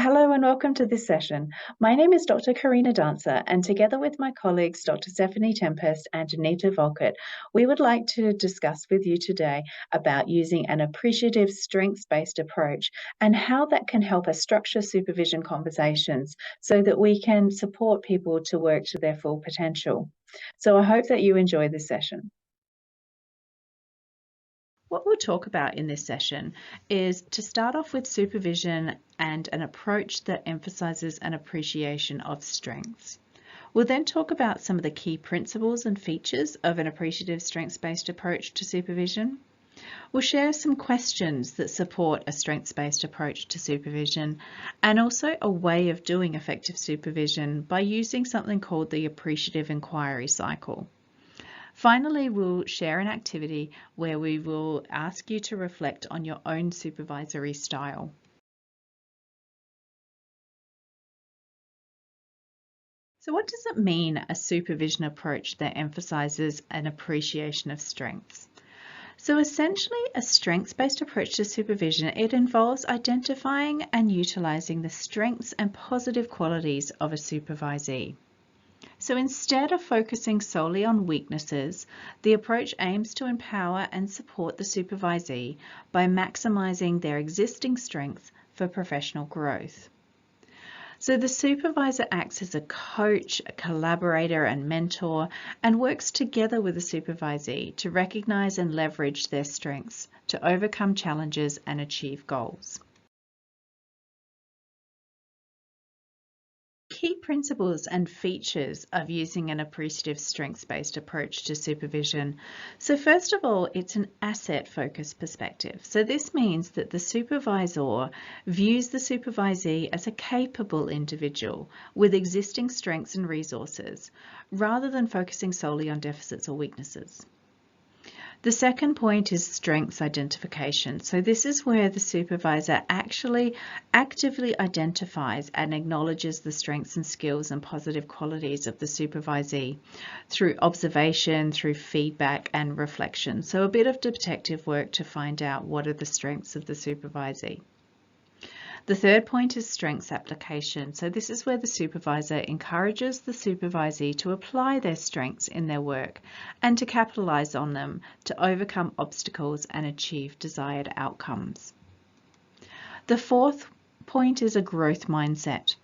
Hello and welcome to this session. My name is Dr. Karina Dancer, and together with my colleagues Dr. Stephanie Tempest and Anita Volkert, we would like to discuss with you today about using an appreciative strengths-based approach and how that can help us structure supervision conversations so that we can support people to work to their full potential. So I hope that you enjoy this session. What we'll talk about in this session is to start off with supervision and an approach that emphasises an appreciation of strengths. We'll then talk about some of the key principles and features of an appreciative strengths-based approach to supervision. We'll share some questions that support a strengths-based approach to supervision and also a way of doing effective supervision by using something called the Appreciative Inquiry Cycle. Finally, we'll share an activity where we will ask you to reflect on your own supervisory style. So what does it mean, a supervision approach that emphasises an appreciation of strengths? So essentially, a strengths-based approach to supervision, it involves identifying and utilising the strengths and positive qualities of a supervisee. So instead of focusing solely on weaknesses, the approach aims to empower and support the supervisee by maximising their existing strengths for professional growth. So the supervisor acts as a coach, a collaborator and mentor, and works together with the supervisee to recognise and leverage their strengths to overcome challenges and achieve goals. Key principles and features of using an appreciative strengths-based approach to supervision. So first of all, it's an asset-focused perspective. So this means that the supervisor views the supervisee as a capable individual with existing strengths and resources, rather than focusing solely on deficits or weaknesses. The second point is strengths identification. So this is where the supervisor actually actively identifies and acknowledges the strengths and skills and positive qualities of the supervisee through observation, through feedback and reflection. So a bit of detective work to find out what are the strengths of the supervisee. The third point is strengths application. So this is where the supervisor encourages the supervisee to apply their strengths in their work and to capitalise on them to overcome obstacles and achieve desired outcomes. The fourth point is a growth mindset.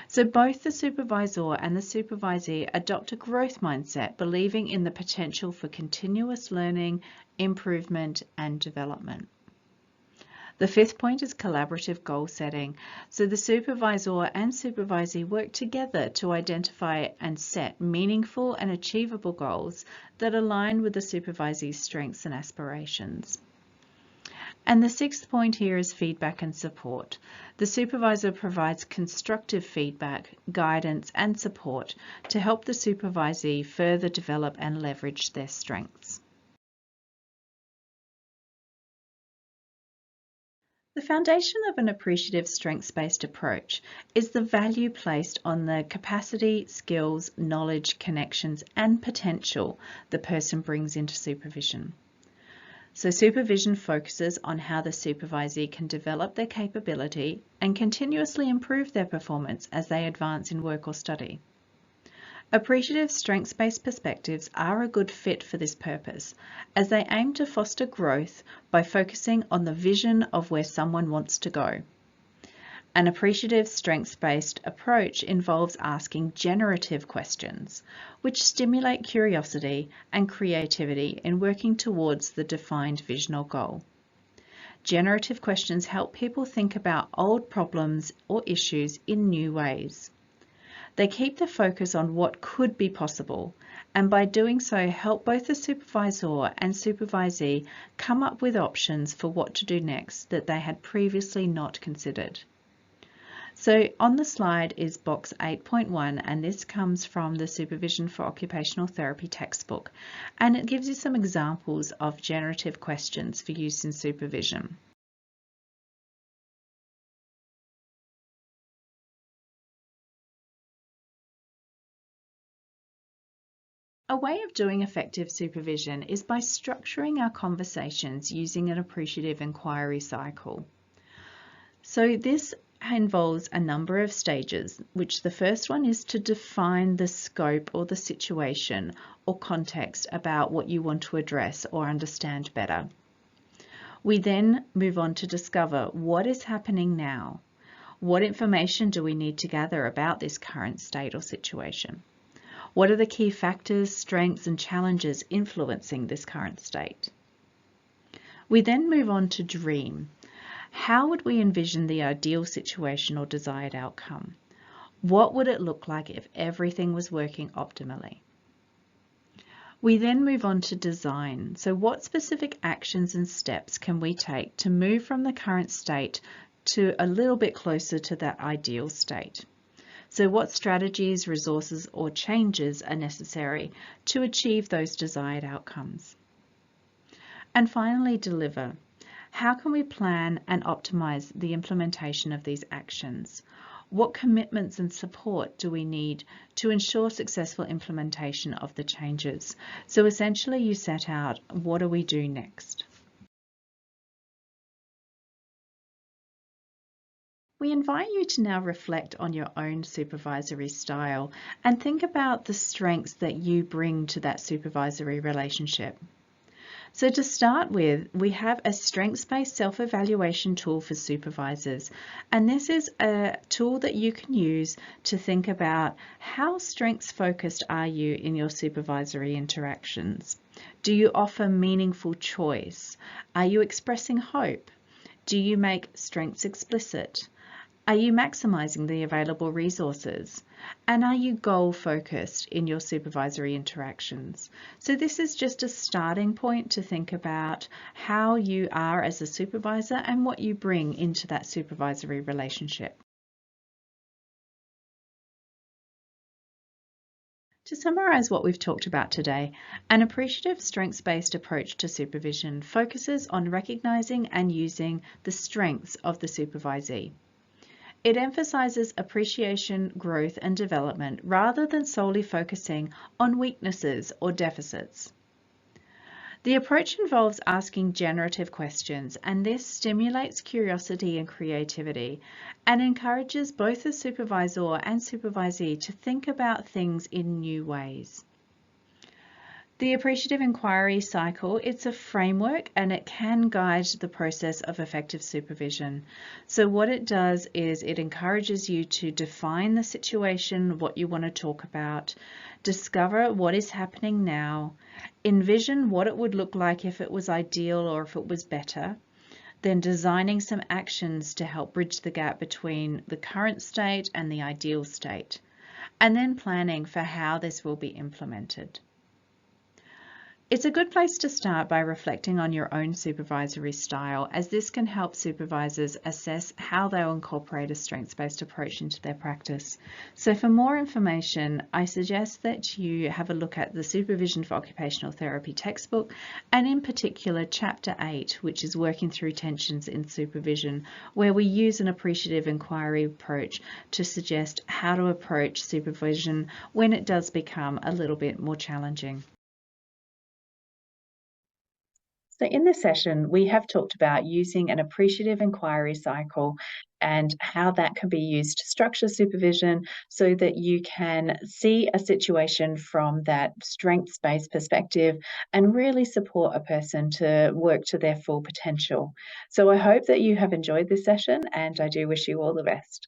So both the supervisor and the supervisee adopt a growth mindset, believing in the potential for continuous learning, improvement and development. The fifth point is collaborative goal setting. So the supervisor and supervisee work together to identify and set meaningful and achievable goals that align with the supervisee's strengths and aspirations. And the sixth point here is feedback and support. The supervisor provides constructive feedback, guidance and support to help the supervisee further develop and leverage their strengths. The foundation of an appreciative strengths-based approach is the value placed on the capacity, skills, knowledge, connections, and potential the person brings into supervision. So supervision focuses on how the supervisee can develop their capability and continuously improve their performance as they advance in work or study. Appreciative strengths-based perspectives are a good fit for this purpose, as they aim to foster growth by focusing on the vision of where someone wants to go. An appreciative strengths-based approach involves asking generative questions, which stimulate curiosity and creativity in working towards the defined vision or goal. Generative questions help people think about old problems or issues in new ways. They keep the focus on what could be possible, and by doing so help both the supervisor and supervisee come up with options for what to do next that they had previously not considered. So on the slide is box 8.1, and this comes from the Supervision for Occupational Therapy textbook, and it gives you some examples of generative questions for use in supervision. A way of doing effective supervision is by structuring our conversations using an appreciative inquiry cycle. So this involves a number of stages, which the first one is to define the scope or the situation or context about what you want to address or understand better. We then move on to discover what is happening now. What information do we need to gather about this current state or situation? What are the key factors, strengths, and challenges influencing this current state? We then move on to dream. How would we envision the ideal situation or desired outcome? What would it look like if everything was working optimally? We then move on to design. So what specific actions and steps can we take to move from the current state to a little bit closer to that ideal state? So what strategies, resources, or changes are necessary to achieve those desired outcomes? And finally, deliver. How can we plan and optimize the implementation of these actions? What commitments and support do we need to ensure successful implementation of the changes? So essentially you set out, what do we do next? We invite you to now reflect on your own supervisory style and think about the strengths that you bring to that supervisory relationship. So to start with, we have a strengths-based self-evaluation tool for supervisors, and this is a tool that you can use to think about how strengths-focused are you in your supervisory interactions. Do you offer meaningful choice? Are you expressing hope? Do you make strengths explicit? Are you maximizing the available resources? And are you goal-focused in your supervisory interactions? So this is just a starting point to think about how you are as a supervisor and what you bring into that supervisory relationship. To summarize what we've talked about today, an appreciative strengths-based approach to supervision focuses on recognizing and using the strengths of the supervisee. It emphasizes appreciation, growth, and development rather than solely focusing on weaknesses or deficits. The approach involves asking generative questions, and this stimulates curiosity and creativity and encourages both the supervisor and supervisee to think about things in new ways. The Appreciative Inquiry Cycle, it's a framework and it can guide the process of effective supervision. So what it does is it encourages you to define the situation, what you want to talk about, discover what is happening now, envision what it would look like if it was ideal or if it was better, then designing some actions to help bridge the gap between the current state and the ideal state, and then planning for how this will be implemented. It's a good place to start by reflecting on your own supervisory style, as this can help supervisors assess how they'll incorporate a strengths-based approach into their practice. So for more information, I suggest that you have a look at the Supervision for Occupational Therapy textbook, and in particular Chapter 8, which is Working Through Tensions in Supervision, where we use an appreciative inquiry approach to suggest how to approach supervision when it does become a little bit more challenging. So in this session, we have talked about using an appreciative inquiry cycle and how that can be used to structure supervision so that you can see a situation from that strengths-based perspective and really support a person to work to their full potential. So I hope that you have enjoyed this session, and I do wish you all the best.